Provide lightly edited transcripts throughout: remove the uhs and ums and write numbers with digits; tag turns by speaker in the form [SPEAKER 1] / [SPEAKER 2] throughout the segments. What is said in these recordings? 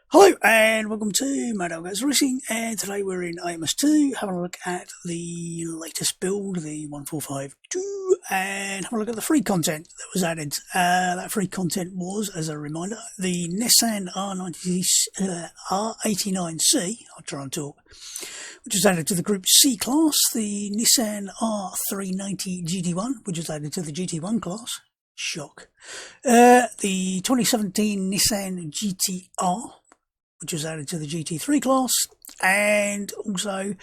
[SPEAKER 1] Hello and welcome to Mad Guys Racing, and today we're in AMS2 having a look at the latest build, the 145.2, and having a look at the free content that was added. That free content was, as a reminder, the Nissan R89C, I'll try and talk, which was added to the Group C class, the Nissan R390 GT1, which was added to the GT1 class. Shock. The 2017 Nissan GTR, which was added to the GT3 class, and also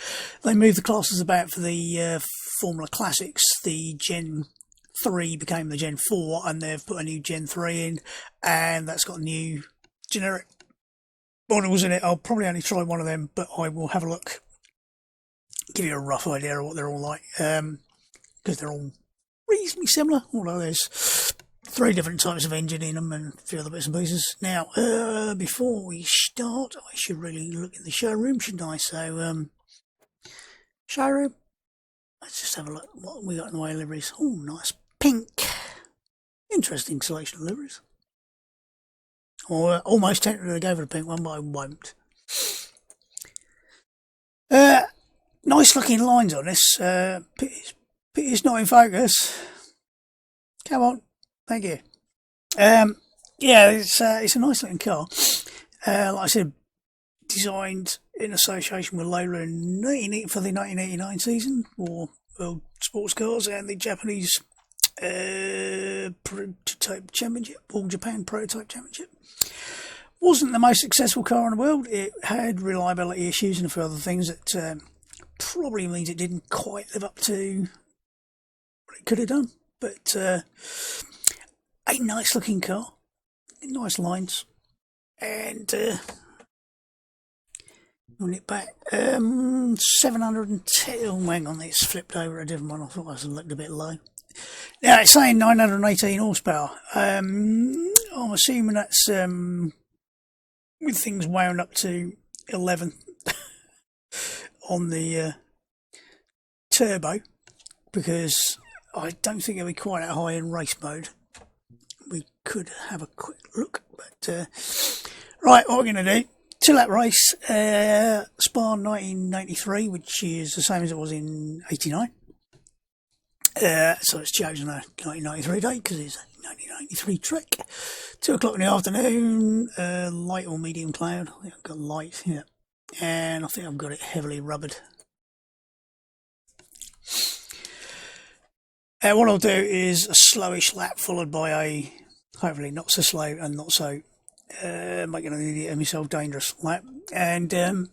[SPEAKER 1] they moved the classes about for the Formula Classics. The Gen 3 became the Gen 4, and they've put a new Gen 3 in, and that's got new generic models in it. I'll probably only try one of them, but I will have a look, give you a rough idea of what they're all like, because they're all reasonably similar, although there's 3 different types of engine in them and a few other bits and pieces. Now, before we start, I should really look in the showroom, shouldn't I? So, showroom, let's just have a look what we got in the way of liveries. Oh, nice pink. Interesting selection of liveries. Or almost tempted to go for the pink one, but I won't. Nice looking lines on this. It's not in focus. Come on. Thank you. Yeah, it's a nice looking car. Like I said, designed in association with Lola for the 1989 season for World Sports Cars and the Japanese Prototype Championship, All Japan Prototype Championship. Wasn't the most successful car in the world. It had reliability issues and a few other things that probably means it didn't quite live up to what it could have done. But a nice looking car, nice lines, and on it back, 710. Oh, hang on, it's flipped over a different one. I thought I was looked a bit low. Now it's saying 918 horsepower. I'm assuming that's with things wound up to 11 on the turbo, because I don't think it'll be quite that high in race mode. We could have a quick look, but right, what we're going to do, 2-lap race, Spa 1993, which is the same as it was in 89. So it's chosen a 1993 date because it's a 1993 trek. 2 o'clock in the afternoon, light or medium cloud. I think I've got light, yeah, and I think I've got it heavily rubbered. What I'll do is a slowish lap followed by a, hopefully not so slow and not so making an idiot of myself, dangerous lap. And I'm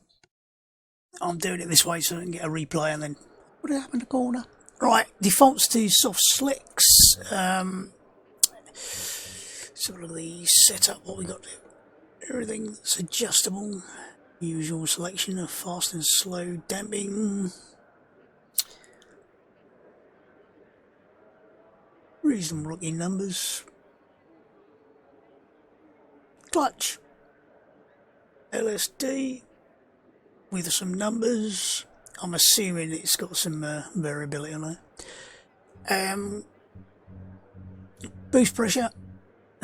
[SPEAKER 1] doing it this way so I can get a replay and then put it up in the corner. Right, defaults to soft slicks. Sort of the setup, what we got there. Everything that's adjustable. Usual selection of fast and slow damping. Reasonable looking numbers. Clutch. LSD with some numbers. I'm assuming it's got some variability on it. Boost pressure,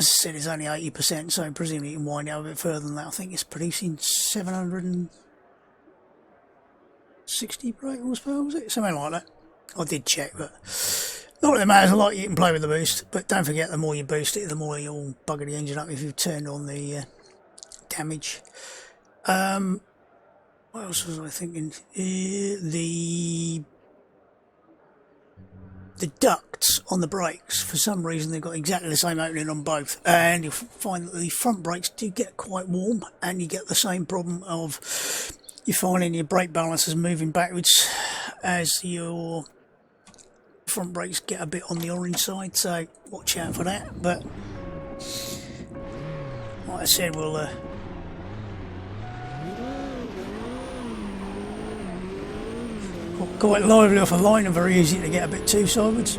[SPEAKER 1] as I said, is only 80%, so presumably you can wind it up a bit further than that. I think it's producing 760 brake horsepower, was it? Something like that. I did check, but not that it matters a lot. You can play with the boost, but don't forget, the more you boost it, the more you'll bugger the engine up if you've turned on the damage. What else was I thinking? The ducts on the brakes, for some reason they've got exactly the same opening on both, and you'll find that the front brakes do get quite warm, and you get the same problem of you finding your brake balance is moving backwards as your front brakes get a bit on the orange side, so watch out for that. But like I said, we'll quite lively off a line and very easy to get a bit too sideways.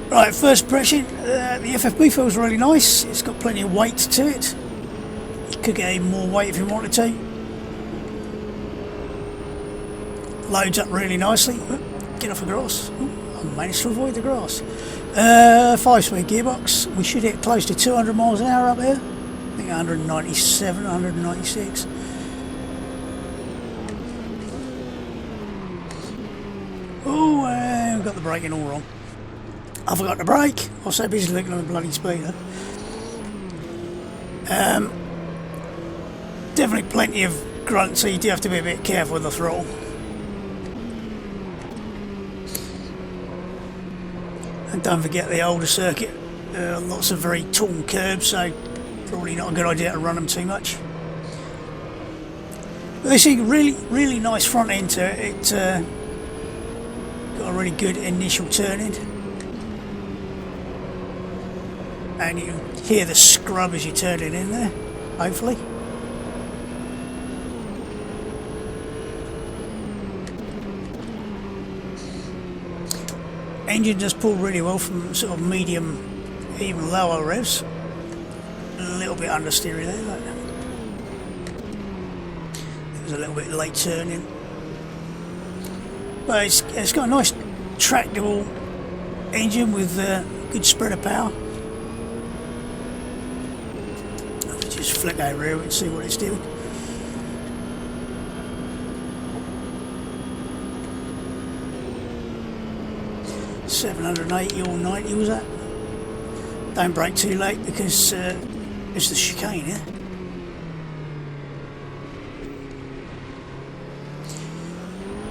[SPEAKER 1] Right, first impression, the FFB feels really nice. It's got plenty of weight to it. You could get even more weight if you wanted to. Loads up really nicely. Get off the grass. I managed to avoid the grass. 5-speed gearbox. We should hit close to 200 miles an hour up there. I think 197, 196. Oh, I've got the braking all wrong. I forgot to brake. I was so busy looking at the bloody speeder. Definitely plenty of grunt, so you do have to be a bit careful with the throttle. And don't forget the older circuit, lots of very torn curbs, so probably not a good idea to run them too much. But this is really nice front end to it. It's got a really good initial turning, and you hear the scrub as you turn it in there, hopefully. Engine just pulled really well from sort of medium, even lower revs. A little bit understeery there, but it was a little bit late turning. But it's got a nice tractable engine with good spread of power. I'll just flick over here and see what it's doing. $780 or 90 was that? Don't brake too late because it's the chicane here.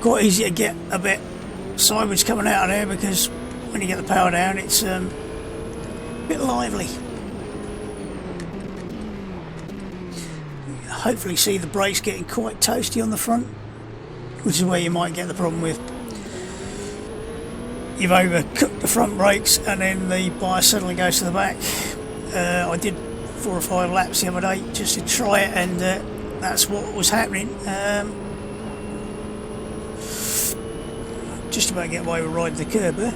[SPEAKER 1] Quite easy to get a bit sideways coming out of there because when you get the power down it's a bit lively. Hopefully see the brakes getting quite toasty on the front, which is where you might get the problem with you've overcooked the front brakes and then the bias suddenly goes to the back. I did 4 or 5 laps the other day just to try it, and that's what was happening. Just about get away with riding the curb there.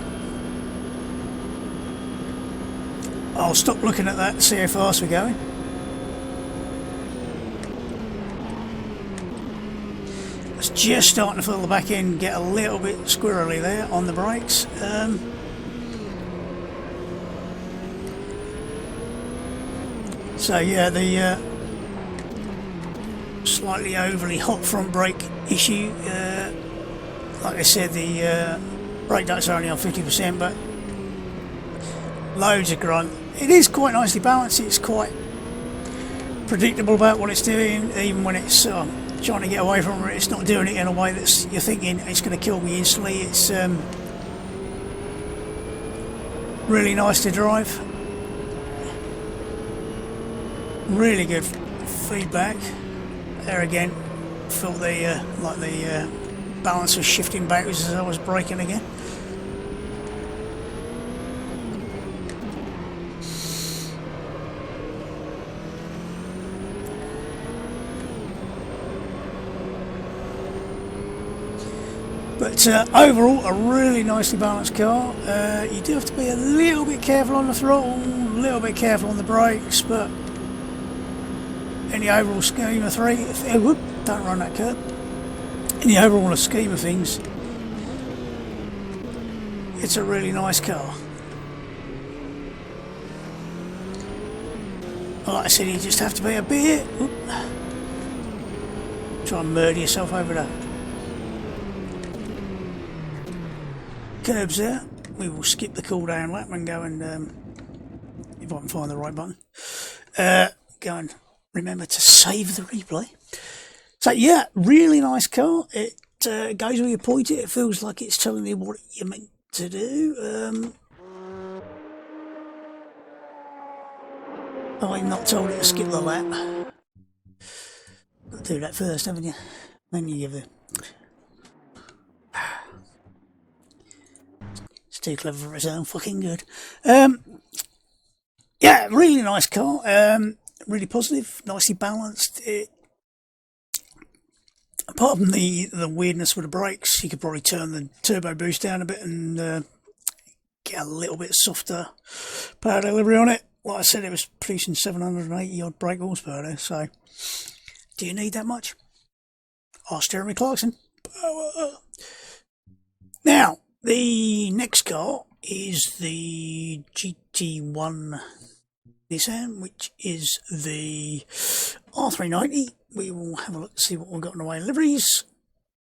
[SPEAKER 1] I'll stop looking at that and see how fast we're going. It's just starting to feel the back end get a little bit squirrely there on the brakes. So yeah, the slightly overly hot front brake issue. Like I said, the brake ducts are only on 50%, but loads of grunt. It is quite nicely balanced. It's quite predictable about what it's doing, even when it's trying to get away from it. It's not doing it in a way that you're thinking it's going to kill me instantly. It's really nice to drive. Really good feedback. There again, felt the like the balance was shifting backwards as I was braking again. But overall, a really nicely balanced car. You do have to be a little bit careful on the throttle, a little bit careful on the brakes, but in the overall scheme of don't run that curb. In the overall scheme of things, it's a really nice car. Like I said, you just have to be a bit. Try and murder yourself over that. Curbs there. We will skip the cool down lap and go and if I can find the right button, go and remember to save the replay. So yeah, really nice car. It goes where you point it. It feels like it's telling you what you're meant to do. I'm not told it to skip the lap. Got to do that first, haven't you? Then you give the. It's too clever for its own fucking good. Yeah, really nice car. Really positive, nicely balanced. Apart from the weirdness with the brakes, you could probably turn the turbo boost down a bit and get a little bit softer power delivery on it. Like I said, it was producing 780 odd brake horsepower there, so do you need that much? Ask Jeremy Clarkson. Now, The next car is the GT1 Nissan, which is the R390. We will have a look to see what we've got in the way of liveries.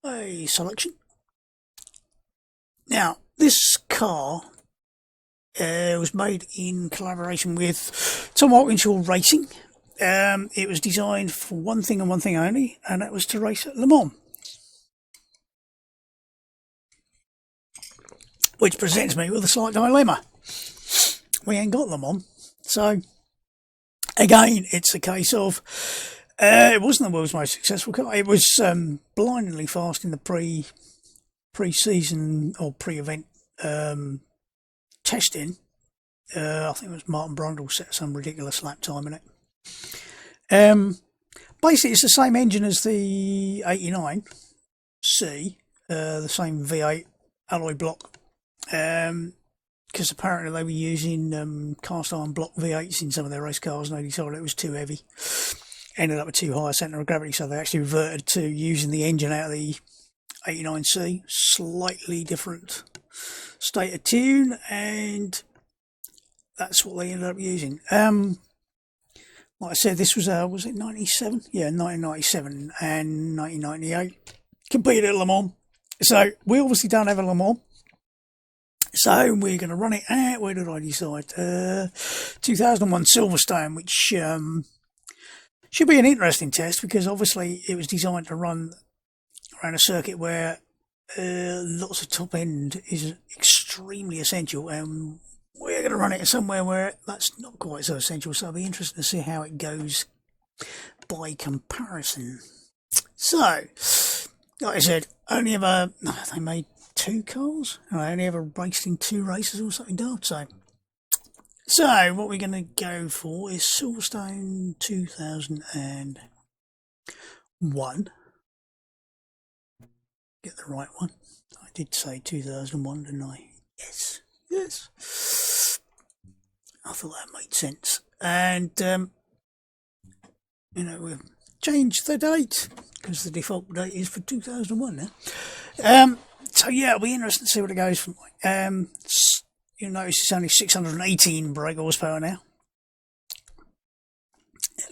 [SPEAKER 1] A selection. Now, this car was made in collaboration with Tom Walkinshaw Racing. It was designed for one thing and one thing only, and that was to race at Le Mans. Which presents me with a slight dilemma. We ain't got Le Mans. So, again, it's a case of, it wasn't the world's most successful car. It was blindingly fast in the pre-season or pre-event testing. I think it was Martin Brundle set some ridiculous lap time in it. Basically, it's the same engine as the 89C, the same V8 alloy block. Because apparently they were using cast iron block V8s in some of their race cars, and they decided it was too heavy. Ended up with too high a centre of gravity, so they actually reverted to using the engine out of the 89C. Slightly different state of tune, and that's what they ended up using. Like I said, this was it 97? Yeah, 1997 and 1998. Competed at Le Mans. So we obviously don't have a Le Mans. So we're going to run it at, where did I decide? 2001 Silverstone, which should be an interesting test, because obviously it was designed to run around a circuit where lots of top end is extremely essential, and we're going to run it somewhere where that's not quite so essential. So I'll be interested to see how it goes by comparison. So, like I said, only ever they made 2 cars. I only ever raced in 2 races or something daft. So what we're going to go for is Silverstone 2001. Get the right one. I did say 2001, didn't I? Yes. I thought that made sense. And we'll change the date, because the default date is for 2001 now. So yeah, it'll be interesting to see what it goes from. You'll notice it's only 618 brake horsepower now,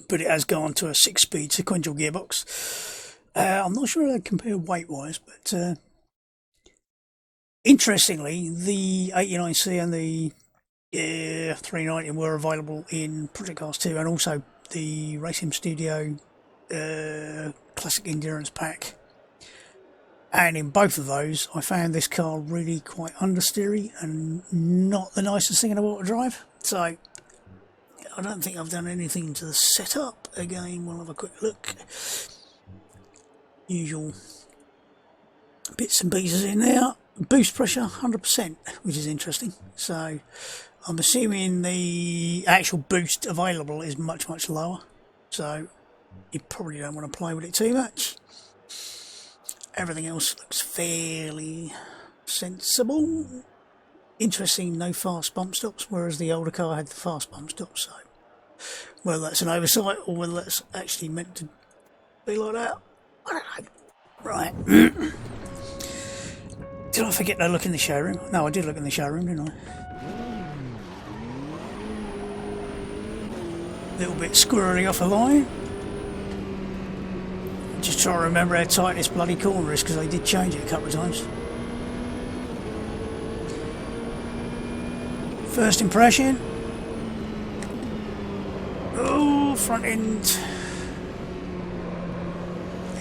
[SPEAKER 1] but it has gone to a 6-speed sequential gearbox. I'm not sure how they compare weight-wise, but interestingly, the 89C and the 390 were available in Project Cars 2, and also the Racing Studio Classic Endurance Pack. And in both of those, I found this car really quite understeery and not the nicest thing in the world to drive. So I don't think I've done anything to the setup. Again, we'll have a quick look. Usual bits and pieces in there. Boost pressure 100%, which is interesting. So I'm assuming the actual boost available is much, much lower. So you probably don't want to play with it too much. Everything else looks fairly sensible. Interesting, no fast bump stops, whereas the older car had the fast bump stops. So whether that's an oversight or whether that's actually meant to be like that, I don't know. Right. Did I forget to look in the showroom? No, I did look in the showroom, didn't I? A little bit squirrely off the line. Just trying to remember how tight this bloody corner is, because they did change it a couple of times. First impression. Oh, front end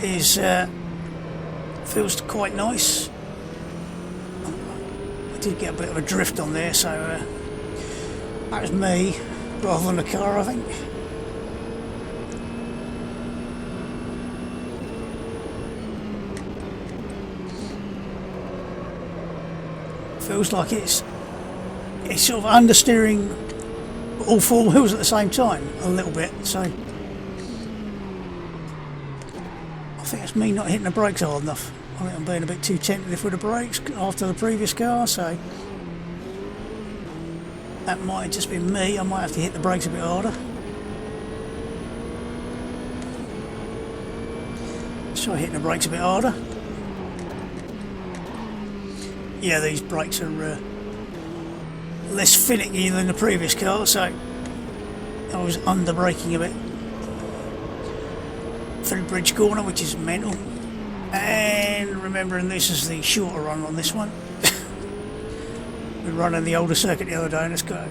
[SPEAKER 1] is feels quite nice. I did get a bit of a drift on there, so that was me rather than the car, I think. Feels like it's sort of understeering all 4 wheels at the same time a little bit, so I think it's me not hitting the brakes hard enough. I think I'm being a bit too tentative with the brakes after the previous car, so that might just be me. I might have to hit the brakes a bit harder. Let's try hitting the brakes a bit harder. yeah, these brakes are less finicky than the previous car, so I was under braking a bit through Bridge Corner, which is mental. And remembering this is the shorter run on this one. We were running the older circuit the other day, and it's got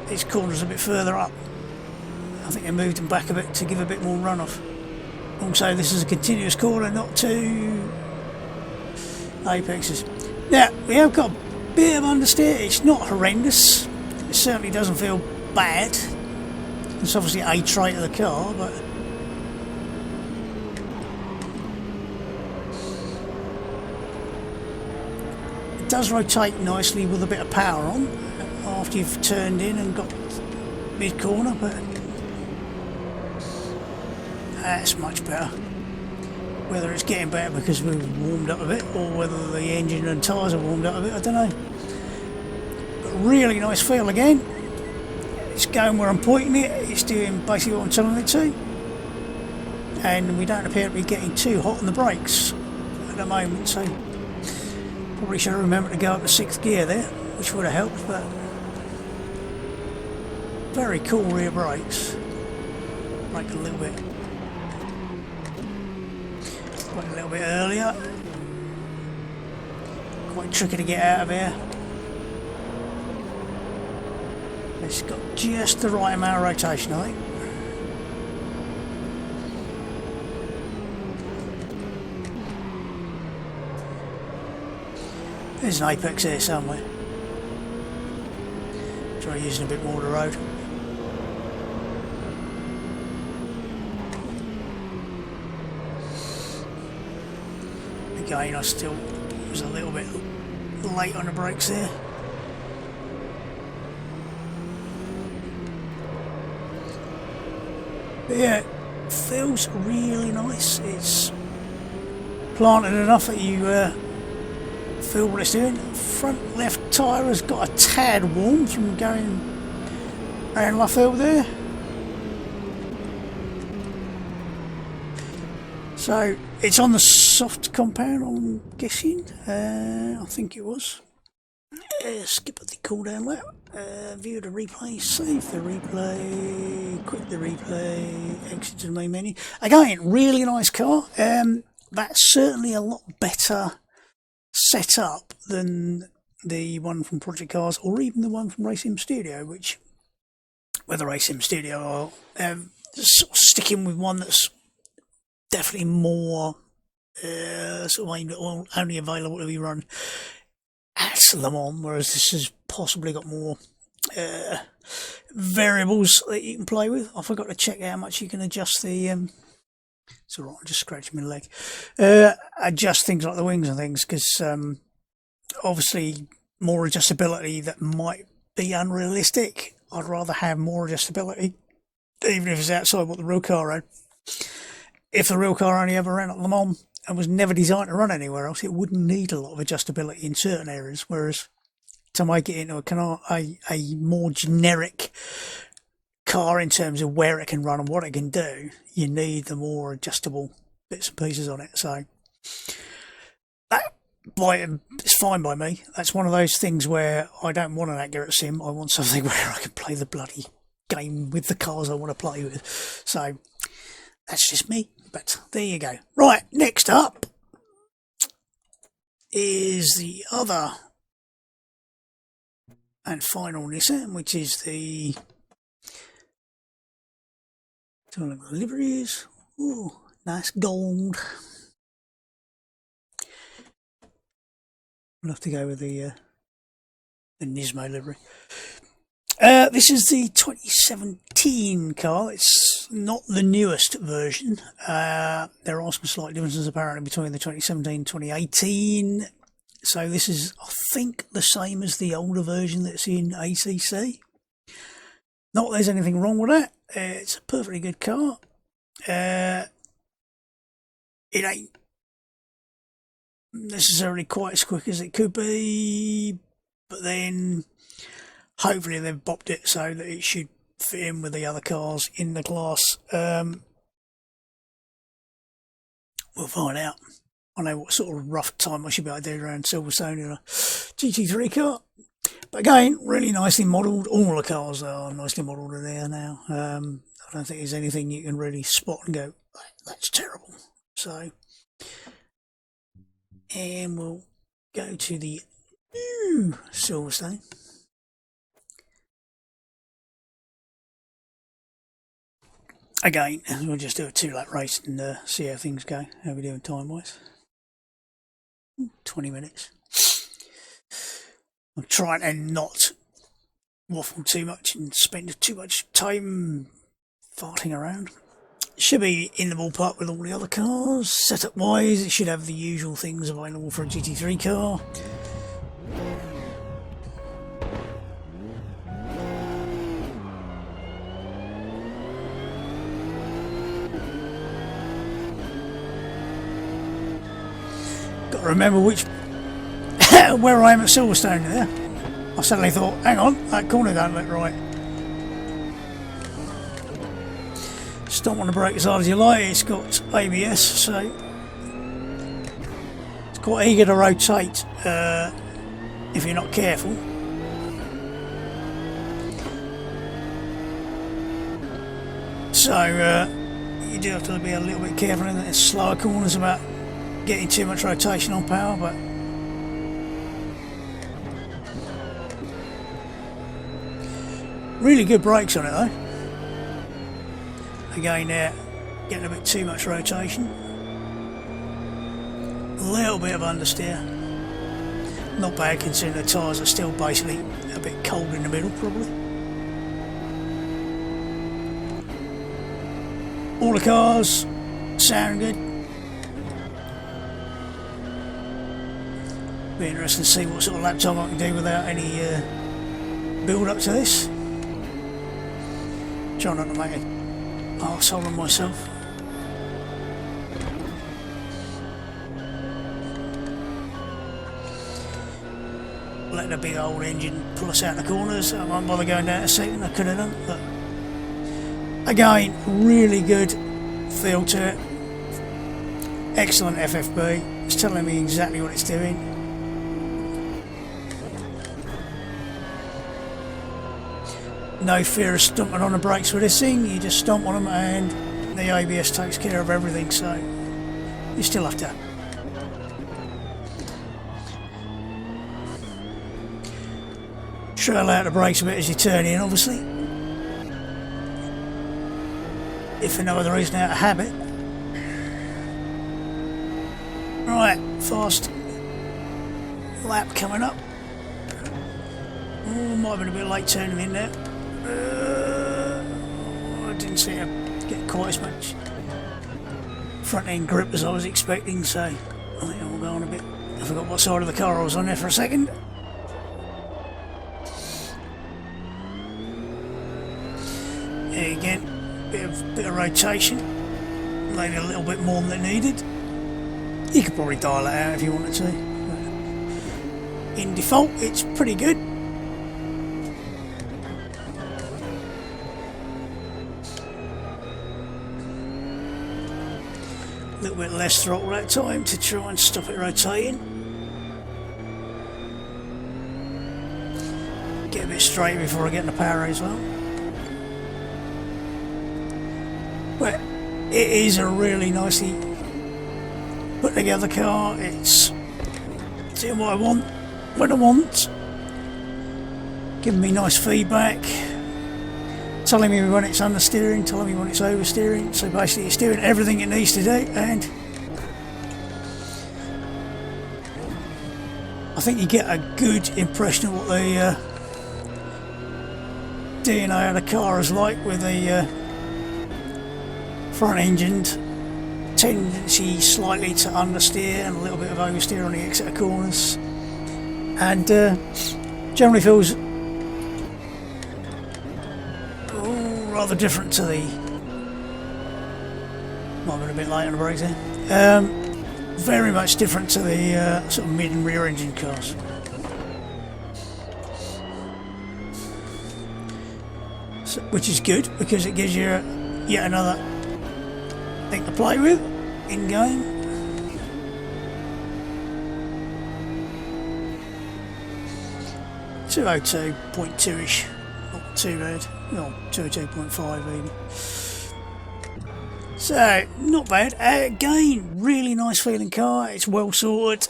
[SPEAKER 1] these corners a bit further up. I think they moved them back a bit to give a bit more runoff. Also, this is a continuous corner, not two apexes. Now, we have got a bit of understeer. It's not horrendous. It certainly doesn't feel bad. It's obviously a trait of the car, but it does rotate nicely with a bit of power on after you've turned in and got mid-corner, but that's much better. Whether it's getting better because we've warmed up a bit, or whether the engine and tyres are warmed up a bit, I don't know. But really nice feel again. It's going where I'm pointing it. It's doing basically what I'm telling it to. And we don't appear to be getting too hot on the brakes at the moment, so probably should have remembered to go up to 6th gear there, which would have helped, but very cool rear brakes. Brake a little bit. Brake a little bit earlier. Quite tricky to get out of here. It's got just the right amount of rotation, I think. There's an apex here somewhere. Try using a bit more of the road. Again, I still was a little bit late on the brakes there. But yeah, it feels really nice. It's planted enough that you feel what it's doing. Front left tyre has got a tad warm from going around Luffield there. So it's on the soft compound, I'm guessing. I think it was. Skip the cool down lap. View the replay, save the replay, quit the replay, exit to the main menu. Again, really nice car. That's certainly a lot better set up than the one from Project Cars, or even the one from Racing Studio, which, whether Racing Studio are sort of sticking with one that's definitely more sort of aimed at only available to be run at Le Mans, whereas this has possibly got more variables that you can play with. I forgot to check how much you can adjust the it's alright, I'm just scratching my leg. Adjust things like the wings and things, because obviously more adjustability that might be unrealistic. I'd rather have more adjustability, even if it's outside what the real car had. If the real car only ever ran at Le Mans and was never designed to run anywhere else, it wouldn't need a lot of adjustability in certain areas, whereas to make it into a more generic car in terms of where it can run and what it can do, you need the more adjustable bits and pieces on it. So that it's fine by me. That's one of those things where I don't want an accurate sim. I want something where I can play the bloody game with the cars I want to play with. So that's just me, but there you go. Right, next up is the other and final Nissan, which is the liveries. Ooh, nice gold. We'll have to go with the Nismo livery. This is the 2017 car. It's not the newest version. There are some slight differences apparently between the 2017 and 2018. So this is, I think, the same as the older version that's in ACC. Not that there's anything wrong with that. It's a perfectly good car. It ain't necessarily quite as quick as it could be, but then hopefully they've bopped it so that it should fit in with the other cars in the class. We'll find out. I know what sort of rough time I should be able to do around Silverstone in a GT3 car. But again, really nicely modelled. All the cars are nicely modelled in there now. I don't think there's anything you can really spot and go, that's terrible. So, and we'll go to the new Silverstone. Again, we'll just do a 2-lap race and see how things go. How we doing time-wise? 20 minutes. I'm trying to not waffle too much and spend too much time farting around. Should be in the ballpark with all the other cars. Setup wise, it should have the usual things available for a GT3 car. Got to remember which where I am at Silverstone there. I suddenly thought, hang on, that corner don't look right. Just don't want to brake as hard as you like. It's got ABS, so it's quite eager to rotate if you're not careful. So you do have to be a little bit careful in the slower corners about getting too much rotation on power, but really good brakes on it though. Again, getting a bit too much rotation. A little bit of understeer. Not bad considering the tyres are still basically a bit cold in the middle, probably. All the cars sound good. Be interesting to see what sort of lap time I can do without any build up to this. Try not to make an arsehole of myself. Let the big old engine pull us out the corners. I won't bother going down a second, I could have done, but again, really good feel to it. Excellent FFB. It's telling me exactly what it's doing. No fear of stomping on the brakes with this thing. You just stomp on them and the ABS takes care of everything, so you still have to trail out the brakes a bit as you turn in, obviously, if for no other reason out of habit. Right, fast lap coming up. Oh, might have been a bit late turning in there. I didn't seem to get quite as much front end grip as I was expecting, so I think I'll go on a bit. I forgot what side of the car I was on there for a second. There again, bit of rotation, maybe a little bit more than needed. You could probably dial it out if you wanted to. But in default, it's pretty good. A little bit less throttle that time to try and stop it rotating. Get a bit straight before I get in the power as well. But it is a really nicely put together car. It's doing what I want when I want, giving me nice feedback, telling me when it's understeering, telling me when it's oversteering. So basically it's doing everything it needs to do, and I think you get a good impression of what the DNA of the car is like, with the front engined tendency slightly to understeer and a little bit of oversteer on the exit of corners, and generally feels rather different to the, might have been a bit late on the brakes there, very much different to the sort of mid and rear engine cars. So, which is good because it gives you yet another thing to play with in game. 202.2ish, not too bad. No, 202.5 even. So not bad. Again, really nice feeling car. It's well sorted.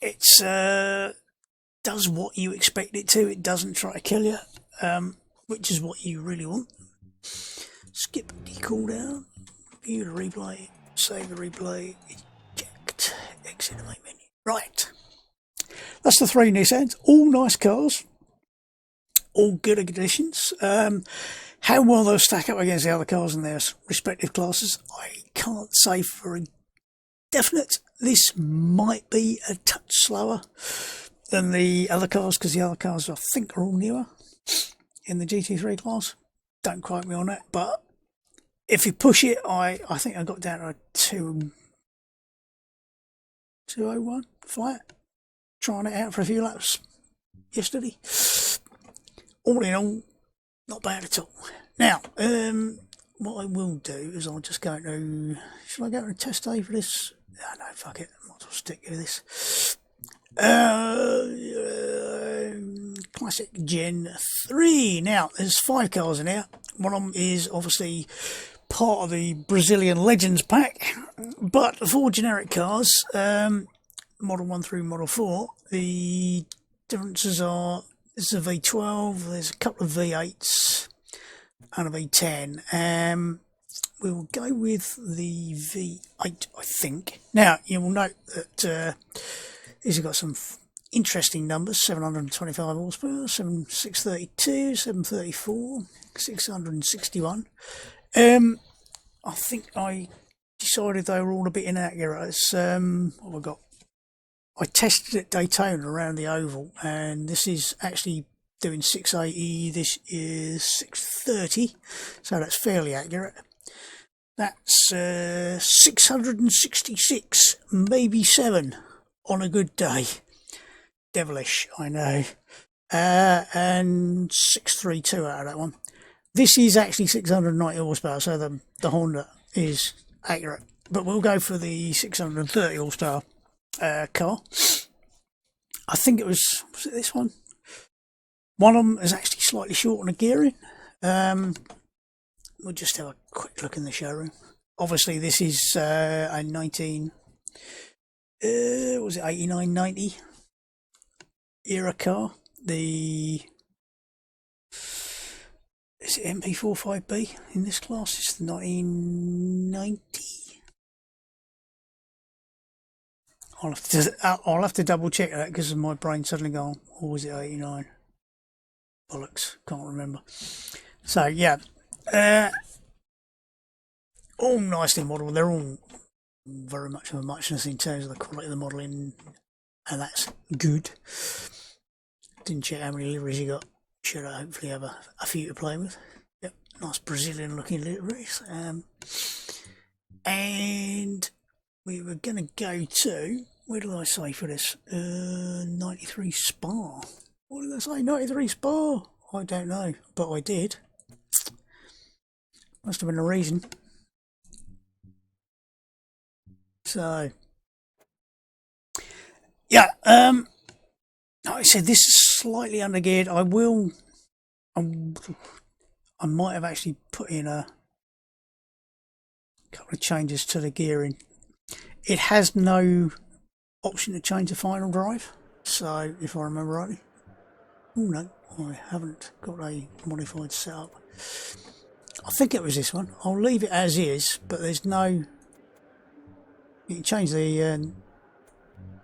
[SPEAKER 1] It's does what you expect it to. It doesn't try to kill you, which is what you really want. Skip the cooldown, view the replay, save the replay, eject, exit the main menu. Right, that's the three Nissans. All nice cars, all good conditions. How well they'll stack up against the other cars in their respective classes, I can't say for a definite. This might be a touch slower than the other cars, because the other cars I think are all newer in the GT3 class. Don't quote me on that, but if you push it, I think I got down to a 201 flat, trying it out for a few laps yesterday. All in all, not bad at all. Now, what I will do is I'll just go to, should I go to a test day for this? Oh, no, fuck it, I might as well stick to this. Classic Gen 3. Now, there's 5 cars in here. One of them is obviously part of the Brazilian Legends pack, but the 4 generic cars, Model 1 through Model 4, the differences are, this is a V12, there's a couple of V8s and a V10. We will go with the V8, I think. Now, you will note that these have got some interesting numbers: 725 horsepower, 632, 734, 661. I think I decided they were all a bit inaccurate. It's, what have I got? I tested at Daytona around the oval, and this is actually doing 680, this is 630, so that's fairly accurate. That's 666, maybe 7 on a good day. Devilish, I know. And 632 out of that one. This is actually 690 horsepower, so the Honda is accurate. But we'll go for the 630 horsepower car. I think it was it this one? One of them is actually slightly short on the gearing. We'll just have a quick look in the showroom. Obviously, this is a 19, was it 89-90 era car. The is it MP45B in this class? It's the 1990. I'll have to double check that because my brain suddenly gone. Or was it 89? Bollocks, can't remember. So yeah, all nicely modelled. They're all very much of a muchness in terms of the quality of the modelling, and that's good. Didn't check how many liveries you got. Should I hopefully have a few to play with. Yep, nice Brazilian looking liveries. And we were going to go to, where did I say for this? 93 Spa. What did I say? 93 Spa? I don't know, but I did. Must have been a reason. So, yeah, like I said, this is slightly undergeared. I might have actually put in a couple of changes to the gearing. It has no option to change the final drive, so if I remember rightly. Oh no, I haven't got a modified setup. I think it was this one. I'll leave it as is, but there's no, you can change the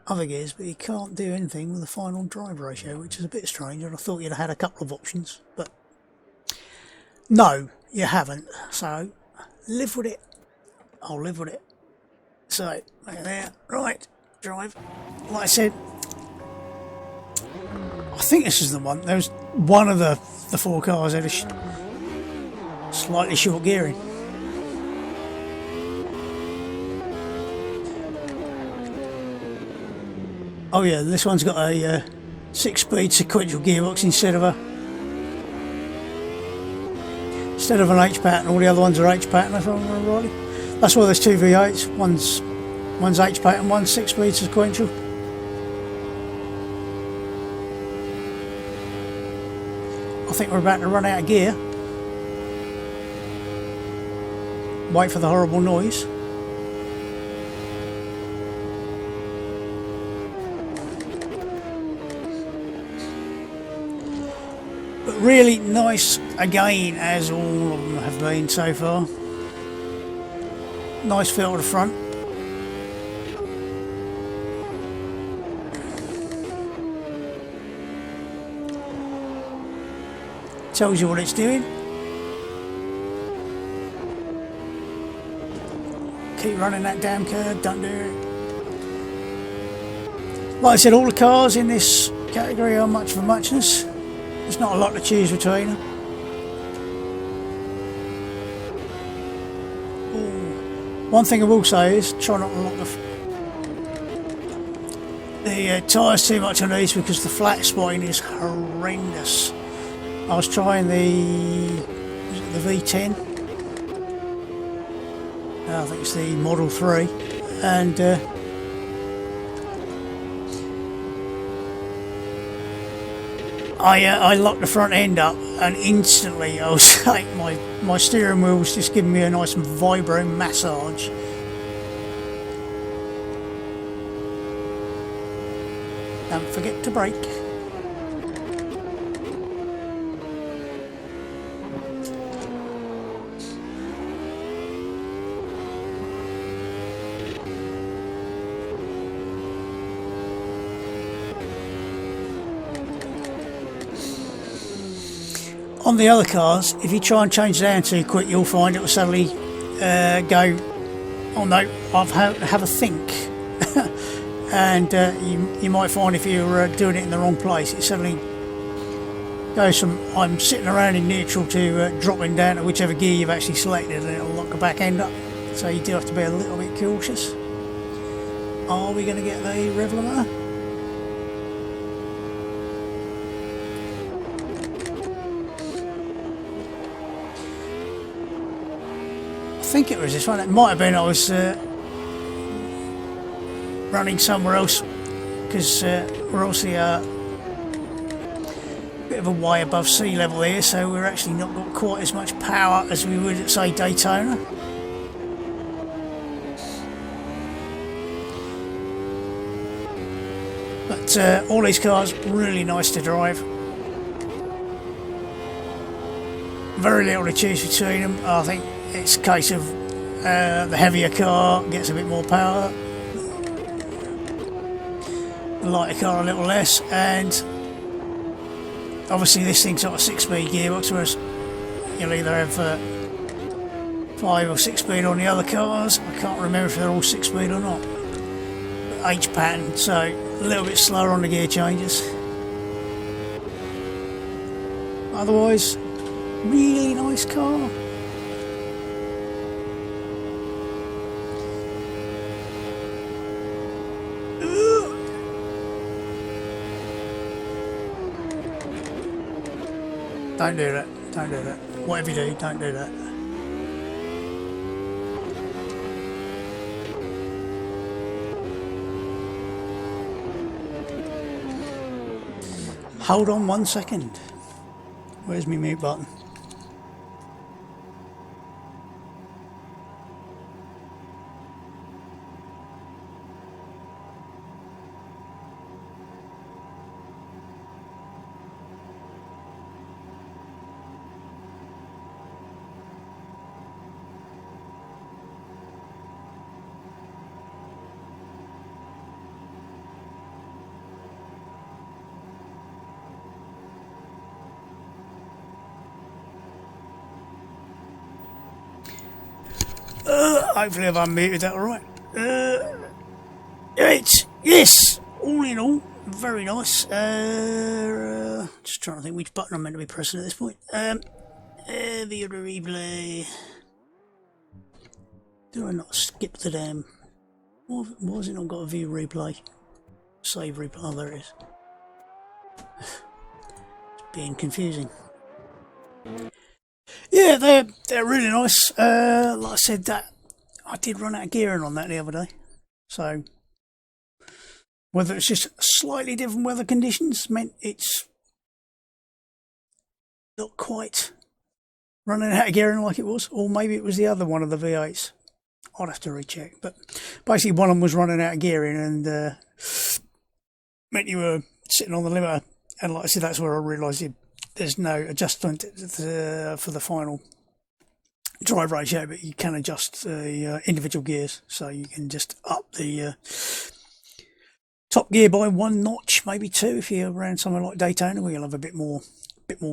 [SPEAKER 1] other gears, but you can't do anything with the final drive ratio, which is a bit strange, and I thought you'd have had a couple of options, but no, you haven't. So live with it. I'll live with it. So there, right, drive. Like I said, I think this is the one. There was one of the 4 cars had a slightly short gearing. Oh yeah, this one's got a 6-speed sequential gearbox instead of an H pattern. All the other ones are H pattern, if I remember rightly. That's why there's 2 V8s. One's H pattern, one's 6-speed sequential. think we're about to run out of gear. Wait for the horrible noise. But really nice again, as all of them have been so far. Nice feel to the front. Tells you what it's doing. Keep running that damn curve, don't do it. Like I said, all the cars in this category are much of a muchness. There's not a lot to choose between them. Ooh. One thing I will say is try not to lock the tyres too much on these, because the flat spotting is horrendous. I was trying the V10. I think it's the Model 3, and I locked the front end up, and instantly I was like, my steering wheel was just giving me a nice vibro massage. Don't forget to brake. On the other cars, if you try and change down too quick, you'll find it will suddenly go, oh no, have a think. And you might find if you're doing it in the wrong place, it suddenly goes from I'm sitting around in neutral to dropping down to whichever gear you've actually selected, and it'll lock the back end up. So you do have to be a little bit cautious. Are we going to get the rev limiter? I think it was this one. It might have been I was running somewhere else, because we're obviously a bit of a way above sea level here, so we're actually not got quite as much power as we would at, say, Daytona. But all these cars really nice to drive. Very little to choose between them. I think it's a case of the heavier car gets a bit more power, the lighter car a little less, and obviously this thing's got a 6-speed gearbox, whereas you'll either have 5 or 6-speed on the other cars. I can't remember if they're all 6-speed or not. But H pattern, so a little bit slower on the gear changes. Otherwise, really nice car. Don't do that, don't do that. Whatever you do, don't do that. Hold on 1 second. Where's my mute button? Hopefully I've unmuted that alright. Yes, all in all, very nice. Just trying to think which button I'm meant to be pressing at this point. View the replay. Do I not skip the damn... Why has it not got a view replay? Save replay, oh there it is. It's being confusing. Yeah, they're really nice. Like I said, that I did run out of gearing on that the other day, so whether it's just slightly different weather conditions meant it's not quite running out of gearing like it was, or maybe it was the other one of the V8s. I'd have to recheck, but basically one of them was running out of gearing and meant you were sitting on the limiter, and like I said, that's where I realised there's no adjustment for the final drive ratio, but you can adjust the individual gears, so you can just up the top gear by 1 notch, maybe 2 if you're around somewhere like Daytona, where you'll have a bit more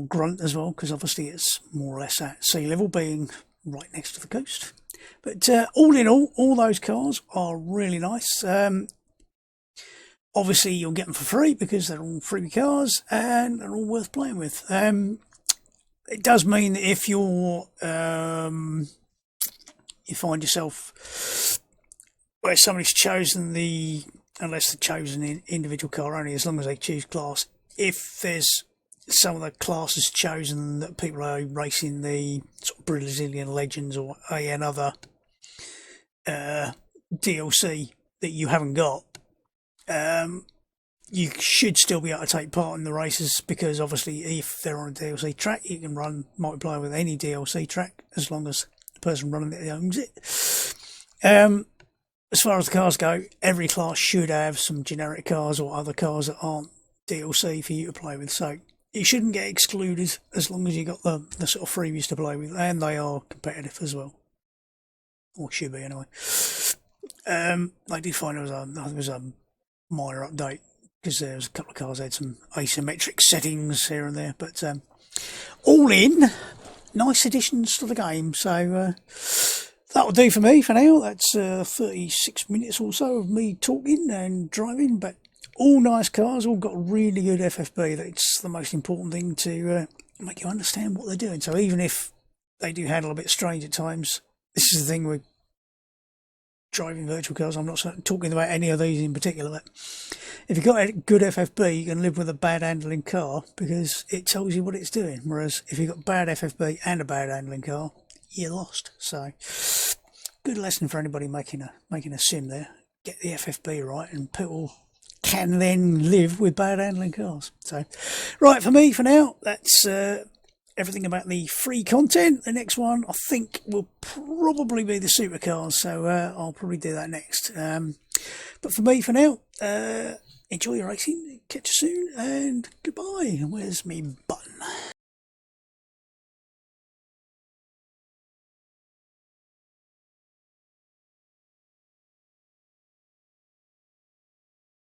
[SPEAKER 1] grunt as well, because obviously it's more or less at sea level, being right next to the coast. But all in all those cars are really nice. Obviously you'll get them for free because they're all freebie cars and they're all worth playing with. It does mean that if you're you find yourself where somebody's chosen unless they've chosen an individual car only, as long as they choose class, if there's some of the classes chosen that people are racing the sort of Brazilian Legends or another DLC that you haven't got, you should still be able to take part in the races, because obviously if they're on a DLC track, you can run multiplayer with any DLC track as long as the person running it owns it. As far as the cars go, every class should have some generic cars or other cars that aren't DLC for you to play with, so you shouldn't get excluded as long as you got the sort of freebies to play with, and they are competitive as well, or should be anyway. I did find there was a minor update, because there was a couple of cars that had some asymmetric settings here and there, but all in, nice additions to the game. So that'll do for me for now. That's 36 minutes or so of me talking and driving, but all nice cars, all got really good FFB. That's the most important thing, to make you understand what they're doing. So even if they do handle a bit strange at times, this is the thing with driving virtual cars. I'm not talking about any of these in particular, but if you've got a good FFB, you can live with a bad handling car because it tells you what it's doing. Whereas if you've got bad FFB and a bad handling car, you're lost. So good lesson for anybody making a sim there. Get the FFB right, and people can then live with bad handling cars. So right, for me for now, that's everything about the free content. The next one I think will probably be the supercars, so I'll probably do that next. But for me for now, enjoy your racing, catch you soon, and goodbye. Where's me button?